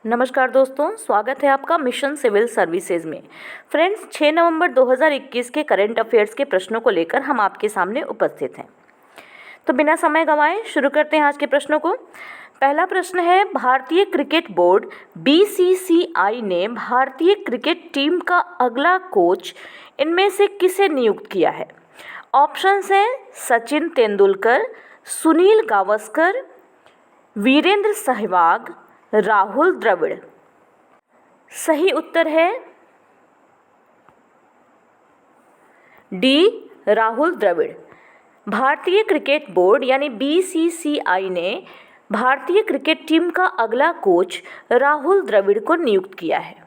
नमस्कार दोस्तों, स्वागत है आपका मिशन सिविल सर्विसेज में। फ्रेंड्स, 6 नवंबर 2021 के करंट अफेयर्स के प्रश्नों को लेकर हम आपके सामने उपस्थित हैं। तो बिना समय गंवाए शुरू करते हैं आज के प्रश्नों को। पहला प्रश्न है, भारतीय क्रिकेट बोर्ड बीसीसीआई ने भारतीय क्रिकेट टीम का अगला कोच इनमें से किसे नियुक्त किया है? ऑप्शंस हैं सचिन तेंदुलकर, सुनील गावस्कर, वीरेंद्र सहवाग, राहुल द्रविड़। सही उत्तर है डी, राहुल द्रविड़। भारतीय क्रिकेट बोर्ड यानी बीसीसीआई ने भारतीय क्रिकेट टीम का अगला कोच राहुल द्रविड़ को नियुक्त किया है।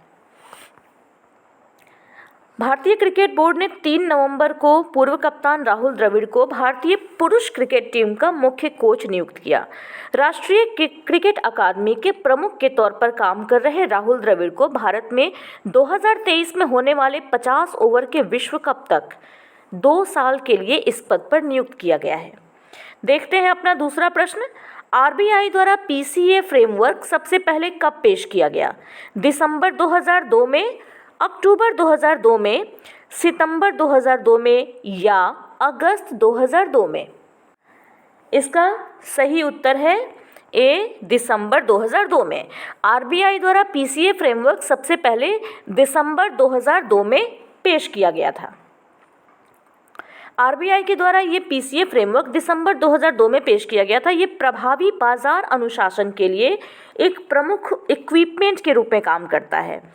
भारतीय क्रिकेट बोर्ड ने 3 नवंबर को पूर्व कप्तान राहुल द्रविड़ को भारतीय पुरुष क्रिकेट टीम का मुख्य कोच नियुक्त किया। राष्ट्रीय क्रिकेट अकादमी के प्रमुख के तौर पर काम कर रहे राहुल द्रविड़ को भारत में 2023 में होने वाले 50 ओवर के विश्व कप तक 2 साल के लिए इस पद पर नियुक्त किया गया है। देखते हैं अपना दूसरा प्रश्न। आरबीआई द्वारा पीसीए फ्रेमवर्क सबसे पहले कब पेश किया गया? दिसंबर 2002 में, अक्टूबर 2002 में, सितंबर 2002 में या अगस्त 2002 में? इसका सही उत्तर है ए, दिसंबर 2002 में। आरबीआई द्वारा पीसीए फ्रेमवर्क सबसे पहले दिसंबर 2002 में पेश किया गया था। आरबीआई के द्वारा ये पीसीए फ्रेमवर्क दिसंबर 2002 में पेश किया गया था। ये प्रभावी बाजार अनुशासन के लिए एक प्रमुख इक्विपमेंट के रूप में काम करता है।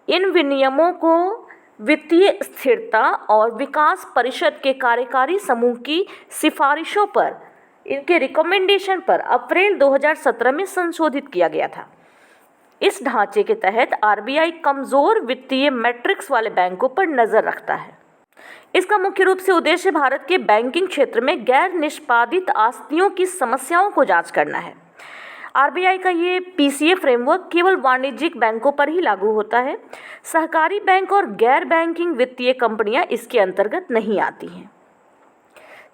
इन विनियमों को वित्तीय स्थिरता और विकास परिषद के कार्यकारी समूह की सिफारिशों पर, इनके रिकमेंडेशन पर अप्रैल 2017 में संशोधित किया गया था। इस ढांचे के तहत आरबीआई कमजोर वित्तीय मैट्रिक्स वाले बैंकों पर नजर रखता है। इसका मुख्य रूप से उद्देश्य भारत के बैंकिंग क्षेत्र में गैर निष्पादित आस्तियों की समस्याओं को जांच करना है। आरबीआई का ये पीसीए फ्रेमवर्क केवल वाणिज्यिक बैंकों पर ही लागू होता है। सहकारी बैंक और गैर बैंकिंग वित्तीय कंपनियां इसके अंतर्गत नहीं आती हैं।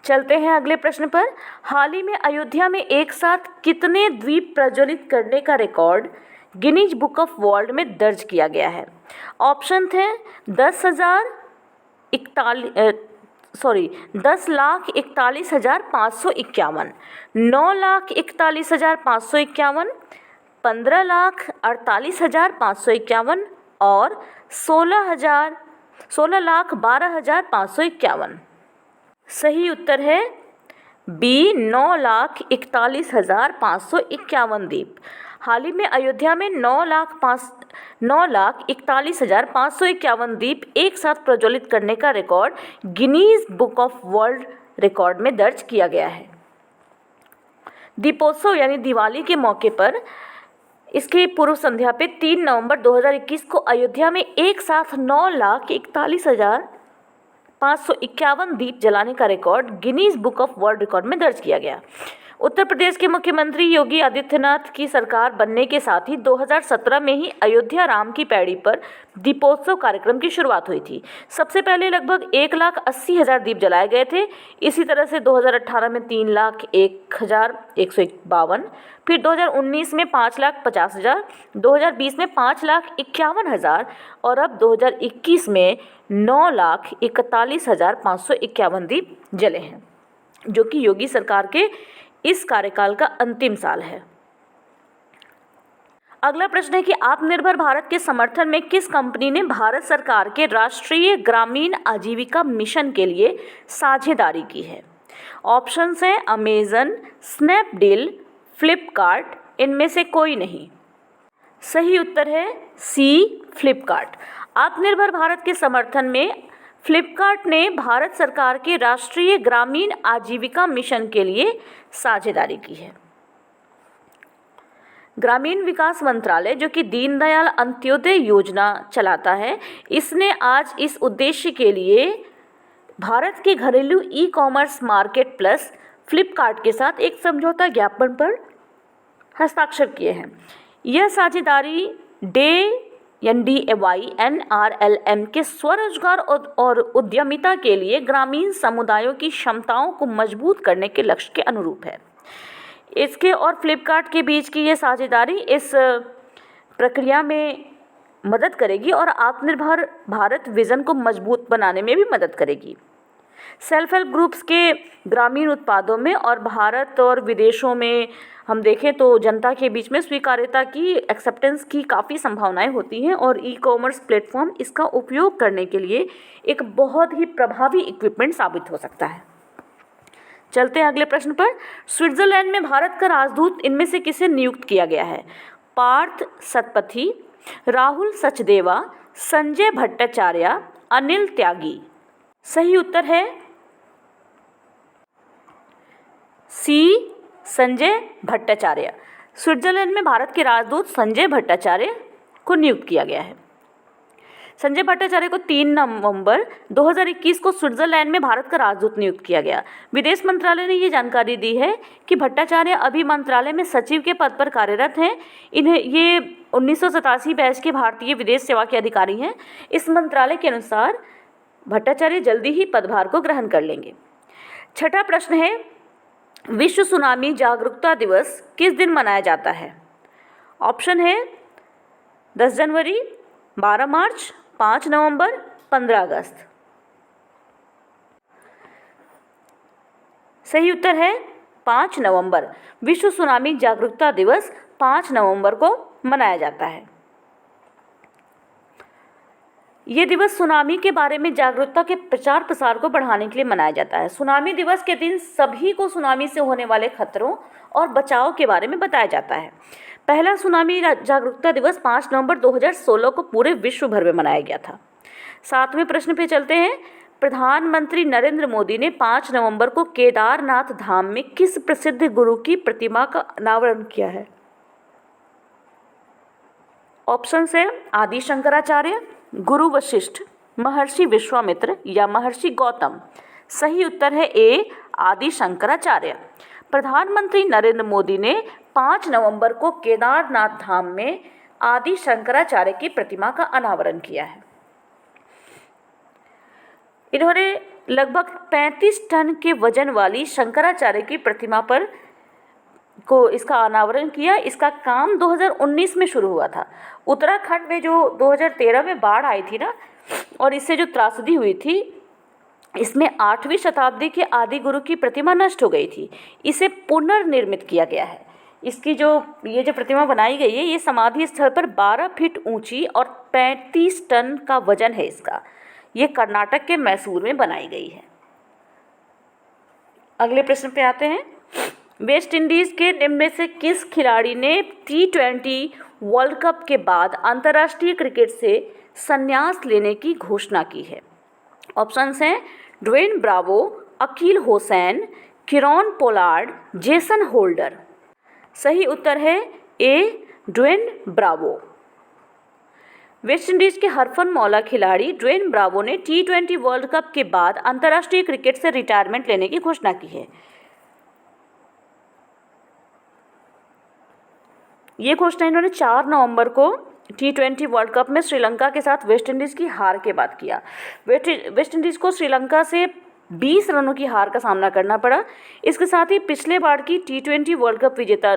चलते हैं अगले प्रश्न पर। हाल ही में अयोध्या में एक साथ कितने द्वीप प्रज्वलित करने का record Guinness book of world में दर्ज किया गया है? ऑप्शन थे 10,41,551, 9,41,551, 15,48,551 और 16,12,551। सही उत्तर है बी, 9,41,551 द्वीप। हाल ही में अयोध्या में 9,41,551 द्वीप एक साथ प्रज्वलित करने का record Guinness book of world record में दर्ज किया गया है। दीपोत्सव यानी दिवाली के मौके पर इसकी पूर्व संध्या पे 3 नवंबर 2021 को अयोध्या में एक साथ 9,41,551 दीप जलाने का record Guinness book of world record में दर्ज किया गया। उत्तर प्रदेश के मुख्यमंत्री योगी आदित्यनाथ की सरकार बनने के साथ ही 2017 में ही अयोध्या राम की पैड़ी पर दीपोत्सव कार्यक्रम की शुरुआत हुई थी। सबसे पहले लगभग 1,80,000 दीप जलाए गए थे। इसी तरह से 2018 में 3,01,152, फिर 2019 में 5,50,000, 2020 में 5,51,000 और अब 2021 में 9,41,551 दीप जले हैं, जो कि योगी सरकार के इस कार्यकाल का अंतिम साल है। अगला प्रश्न है कि आत्मनिर्भर भारत के समर्थन में किस कंपनी ने भारत सरकार के राष्ट्रीय ग्रामीण आजीविका मिशन के लिए साझेदारी की है? ऑप्शंस हैं अमेजन, स्नैपडील, फ्लिपकार्ट, इनमें से कोई नहीं। सही उत्तर है सी, फ्लिपकार्ट। आत्मनिर्भर भारत के समर्थन में फ्लिपकार्ट ने भारत सरकार के राष्ट्रीय ग्रामीण आजीविका मिशन के लिए साझेदारी की है। ग्रामीण विकास मंत्रालय, जो कि दीनदयाल अंत्योदय योजना चलाता है, इसने आज इस उद्देश्य के लिए भारत के घरेलू e commerce market plus Flipkart के साथ एक समझौता ज्ञापन पर हस्ताक्षर किए हैं। यह साझेदारी NRLM के स्वरोजगार और उद्यमिता के लिए ग्रामीण समुदायों की क्षमताओं को मजबूत करने के लक्ष्य के अनुरूप है। इसके और फ्लिपकार्ट के बीच की ये साझेदारी इस प्रक्रिया में मदद करेगी और आत्मनिर्भर भारत विज़न को मजबूत बनाने में भी मदद करेगी। सेल्फ हेल्प ग्रुप्स के ग्रामीण उत्पादों में और भारत और विदेशों में हम देखें तो जनता के बीच में स्वीकार्यता की, एक्सेप्टेंस की काफ़ी संभावनाएं होती हैं और ई कॉमर्स प्लेटफॉर्म इसका उपयोग करने के लिए एक बहुत ही प्रभावी इक्विपमेंट साबित हो सकता है। चलते हैं अगले प्रश्न पर। स्विट्जरलैंड में भारत का राजदूत इनमें से किसे नियुक्त किया गया है? पार्थ सतपथी, राहुल सचदेवा, संजय भट्टाचार्य, अनिल त्यागी। सही उत्तर है सी, संजय भट्टाचार्य। स्विट्जरलैंड में भारत के राजदूत संजय भट्टाचार्य को नियुक्त किया गया है। संजय भट्टाचार्य को 3 नवंबर 2021 को स्विट्जरलैंड में भारत का राजदूत नियुक्त किया गया। विदेश मंत्रालय ने ये जानकारी दी है कि भट्टाचार्य अभी मंत्रालय में सचिव के पद पर कार्यरत हैं। ये 1987 बैच के भारतीय विदेश सेवा के अधिकारी हैं। इस मंत्रालय के अनुसार भट्टाचार्य जल्दी ही पदभार को ग्रहण कर लेंगे। छठा प्रश्न है, विश्व सुनामी जागरूकता दिवस किस दिन मनाया जाता है? ऑप्शन है 10 जनवरी, 12 मार्च, 5 नवंबर, 15 अगस्त। सही उत्तर है 5 नवंबर। विश्व सुनामी जागरूकता दिवस 5 नवंबर को मनाया जाता है। ये दिवस सुनामी के बारे में जागरूकता के प्रचार प्रसार को बढ़ाने के लिए मनाया जाता है। सुनामी दिवस के दिन सभी को सुनामी से होने वाले खतरों और बचाव के बारे में बताया जाता है। पहला सुनामी जागरूकता दिवस 5 नवंबर 2016 को पूरे विश्व भर में मनाया गया था। 7वें प्रश्न पे चलते हैं। प्रधानमंत्री नरेंद्र मोदी ने 5 नवंबर को केदारनाथ धाम में किस प्रसिद्ध गुरु की प्रतिमा का अनावरण किया है? ऑप्शन है आदि शंकराचार्य, गुरु वशिष्ठ, महर्षि विश्वामित्र या महर्षि गौतम। सही उत्तर है ए, आदि शंकराचार्य। प्रधानमंत्री नरेंद्र मोदी ने 5 नवंबर को केदारनाथ धाम में आदि शंकराचार्य की प्रतिमा का अनावरण किया है। इन्होंने लगभग 35 टन के वजन वाली शंकराचार्य की प्रतिमा पर को इसका अनावरण किया। इसका काम 2019 में शुरू हुआ था। उत्तराखंड में जो 2013 में बाढ़ आई थी ना, और इससे जो त्रासदी हुई थी, इसमें 8वीं शताब्दी के आदि गुरु की प्रतिमा नष्ट हो गई थी। इसे पुनर्निर्मित किया गया है। इसकी ये जो प्रतिमा बनाई गई है, ये समाधि स्थल पर 12 फीट ऊंची और 35 टन का वजन है इसका। ये कर्नाटक के मैसूर में बनाई गई है। अगले प्रश्न पे आते हैं। वेस्ट इंडीज़ के निम्न में से किस खिलाड़ी ने T20 वर्ल्ड कप के बाद अंतर्राष्ट्रीय क्रिकेट से संन्यास लेने की घोषणा की है? ऑप्शंस हैं Dwayne Bravo, Akeal Hosein, Kieron Pollard, Jason Holder. सही उत्तर है A, Dwayne Bravo. West Indies के हरफनमौला खिलाड़ी ड्वेन ब्रावो ने T20 वर्ल्ड कप के बाद अंतर्राष्ट्रीय क्रिकेट से रिटायरमेंट लेने की घोषणा की है। ये घोषणा इन्होंने 4 नवंबर को T20 वर्ल्ड कप में श्रीलंका के साथ वेस्ट इंडीज़ की हार के बाद किया। वेस्ट इंडीज़ को श्रीलंका से 20 रनों की हार का सामना करना पड़ा। इसके साथ ही पिछले बार की T20 वर्ल्ड कप विजेता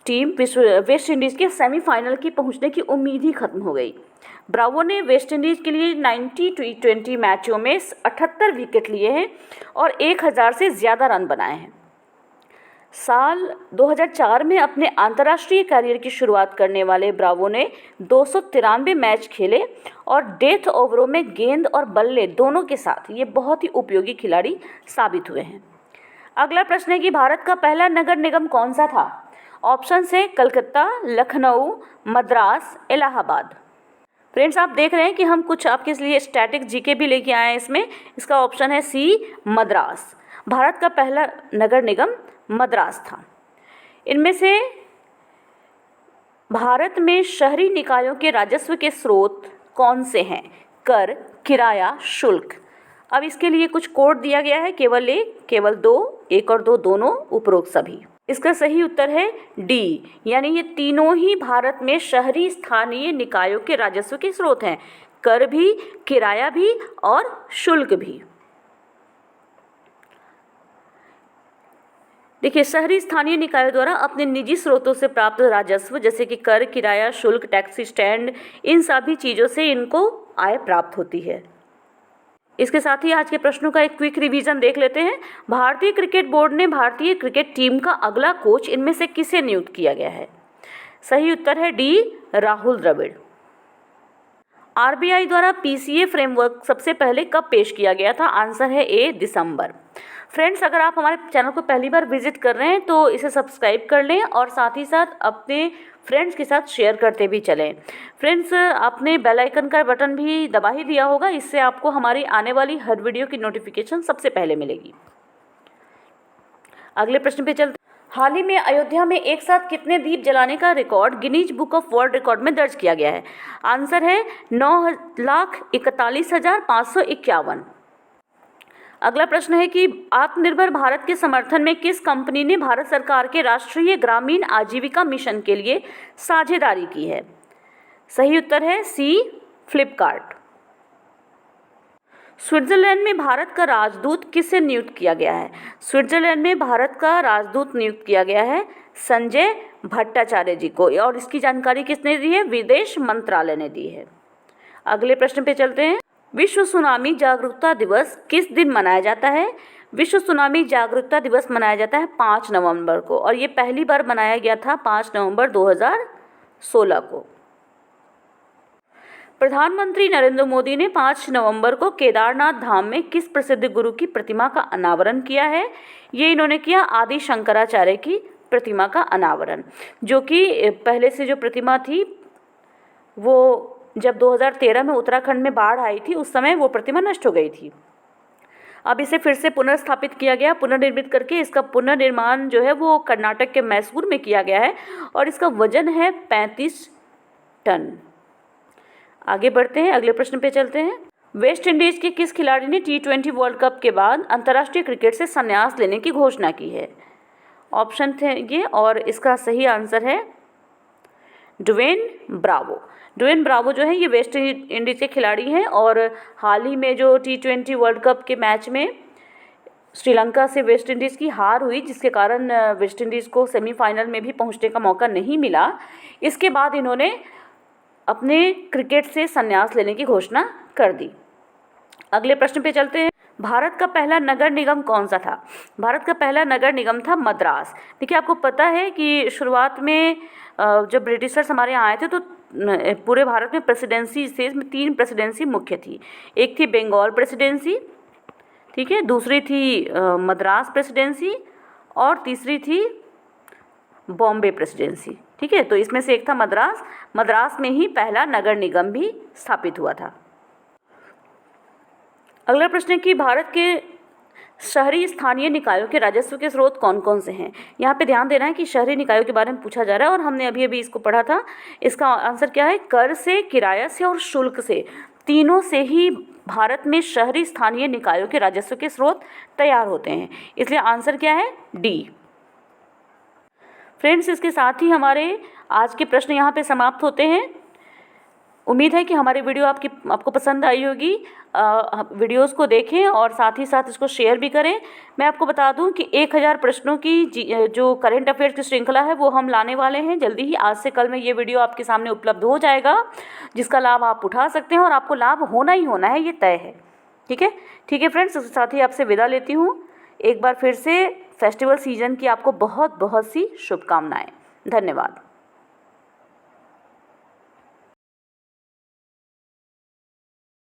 टीम वेस्ट इंडीज़ के सेमीफाइनल की पहुंचने की उम्मीद ही खत्म हो गई। ब्रावो ने वेस्ट इंडीज़ के लिए 90 T20 मैचों में 78 विकेट लिए हैं और 1000 से ज़्यादा रन बनाए हैं। साल 2004 में अपने अंतर्राष्ट्रीय करियर की शुरुआत करने वाले ब्रावो ने 293 मैच खेले और डेथ ओवरों में गेंद और बल्ले दोनों के साथ ये बहुत ही उपयोगी खिलाड़ी साबित हुए हैं। अगला प्रश्न है कि भारत का पहला नगर निगम कौन सा था? ऑप्शन है कलकत्ता, लखनऊ, मद्रास, इलाहाबाद। फ्रेंड्स, आप देख रहे हैं कि हम कुछ आपके लिए स्टैटिक जीके भी लेके आए हैं इसमें। इसका ऑप्शन है सी, मद्रास। भारत का पहला नगर निगम मद्रास था। इनमें से भारत में शहरी निकायों के राजस्व के स्रोत कौन से हैं? कर, किराया, शुल्क। अब इसके लिए कुछ कोड दिया गया है, केवल एक, केवल दो, एक और दो दोनों, उपरोक्त सभी। इसका सही उत्तर है डी, यानी ये तीनों ही भारत में शहरी स्थानीय निकायों के राजस्व के स्रोत हैं। कर भी, किराया भी और शुल्क भी। देखिए, शहरी स्थानीय निकायों द्वारा अपने निजी स्रोतों से प्राप्त राजस्व जैसे कि कर, किराया, शुल्क, टैक्सी स्टैंड, इन सभी चीज़ों से इनको आय प्राप्त होती है। इसके साथ ही आज के प्रश्नों का एक क्विक रिवीजन देख लेते हैं। भारतीय क्रिकेट बोर्ड ने भारतीय क्रिकेट टीम का अगला कोच इनमें से किसे नियुक्त किया गया है? सही उत्तर है डी, राहुल द्रविड़। आरबीआई द्वारा पीसीए फ्रेमवर्क सबसे पहले कब पेश किया गया था? आंसर है ए, दिसंबर। फ्रेंड्स, अगर आप हमारे चैनल को पहली बार विजिट कर रहे हैं तो इसे सब्सक्राइब कर लें और साथ ही साथ अपने फ्रेंड्स के साथ शेयर करते भी चलें। फ्रेंड्स, आपने बेल आइकन का बटन भी दबा ही दिया होगा, इससे आपको हमारी आने वाली हर वीडियो की नोटिफिकेशन सबसे पहले मिलेगी। अगले प्रश्न पे चलते। हाल ही में अयोध्या में एक साथ कितने दीप जलाने का record Guinness book of world record में दर्ज किया गया है? आंसर है 9,41,551। अगला प्रश्न है कि आत्मनिर्भर भारत के समर्थन में किस कंपनी ने भारत सरकार के राष्ट्रीय ग्रामीण आजीविका मिशन के लिए साझेदारी की है? सही उत्तर है सी, फ्लिपकार्ट। स्विट्जरलैंड में भारत का राजदूत किसे नियुक्त किया गया है? स्विट्जरलैंड में भारत का राजदूत नियुक्त किया गया है संजय भट्टाचार्य जी को, और इसकी जानकारी किसने दी है? विदेश मंत्रालय ने दी है। अगले प्रश्न पे चलते हैं। विश्व सुनामी जागरूकता दिवस किस दिन मनाया जाता है? विश्व सुनामी जागरूकता दिवस मनाया जाता है 5 नवंबर को, और ये पहली बार मनाया गया था 5 नवंबर 2016 को। प्रधानमंत्री नरेंद्र मोदी ने 5 नवंबर को केदारनाथ धाम में किस प्रसिद्ध गुरु की प्रतिमा का अनावरण किया है? ये इन्होंने किया आदि शंकराचार्य की प्रतिमा का अनावरण, जो कि पहले से जो प्रतिमा थी वो जब 2013 में उत्तराखंड में बाढ़ आई थी उस समय वो प्रतिमा नष्ट हो गई थी। अब इसे फिर से पुनर्स्थापित किया गया, पुनर्निर्मित करके इसका पुनर्निर्माण जो है वो कर्नाटक के मैसूर में किया गया है, और इसका वजन है 35 टन। आगे बढ़ते हैं, अगले प्रश्न पे चलते हैं। वेस्ट इंडीज के किस खिलाड़ी ने T20 वर्ल्ड कप के बाद अंतर्राष्ट्रीय क्रिकेट से संन्यास लेने की घोषणा की है? ऑप्शन थे ये, और इसका सही आंसर है ड्वेन ब्रावो। ड्वेन ब्रावो जो है ये वेस्ट इंडीज के खिलाड़ी हैं, और हाल ही में जो T20 वर्ल्ड कप के मैच में श्रीलंका से वेस्ट इंडीज़ की हार हुई, जिसके कारण वेस्ट इंडीज़ को सेमीफाइनल में भी पहुंचने का मौका नहीं मिला, इसके बाद इन्होंने अपने क्रिकेट से संन्यास लेने की घोषणा कर दी। अगले प्रश्न पे चलते हैं। भारत का पहला नगर निगम कौन सा था? भारत का पहला नगर निगम था मद्रास। देखिए, आपको पता है कि शुरुआत में जब ब्रिटिशर्स हमारे यहाँ आए थे तो पूरे भारत में प्रेसिडेंसी से इसमें 3 प्रेसिडेंसी मुख्य थी। एक थी बंगाल प्रेसिडेंसी, ठीक है, दूसरी थी मद्रास प्रेसिडेंसी, और तीसरी थी बॉम्बे प्रेसिडेंसी, ठीक है। तो इसमें से एक था मद्रास। मद्रास में ही पहला नगर निगम भी स्थापित हुआ था। अगला प्रश्न है कि भारत के शहरी स्थानीय निकायों के राजस्व के स्रोत कौन कौन से हैं? यहाँ पे ध्यान देना है कि शहरी निकायों के बारे में पूछा जा रहा है, और हमने अभी अभी इसको पढ़ा था। इसका आंसर क्या है? कर से, किराया से और शुल्क से, तीनों से ही भारत में शहरी स्थानीय निकायों के राजस्व के स्रोत तैयार होते हैं, इसलिए आंसर क्या है? डी। फ्रेंड्स, इसके साथ ही हमारे आज के प्रश्न यहाँ पे समाप्त होते हैं। उम्मीद है कि हमारी वीडियो आपको पसंद आई होगी। वीडियोस को देखें और साथ ही साथ इसको शेयर भी करें। मैं आपको बता दूं कि 1000 प्रश्नों की जो करंट अफेयर्स की श्रृंखला है वो हम लाने वाले हैं जल्दी ही। आज से कल में ये वीडियो आपके सामने उपलब्ध हो जाएगा, जिसका लाभ आप उठा सकते हैं, और आपको लाभ होना ही होना है, ये तय है। ठीक है फ्रेंड्स, उसके साथ ही आपसे विदा लेती हूँ। एक बार फिर से फेस्टिवल सीजन की आपको बहुत बहुत सी शुभकामनाएँ। धन्यवाद।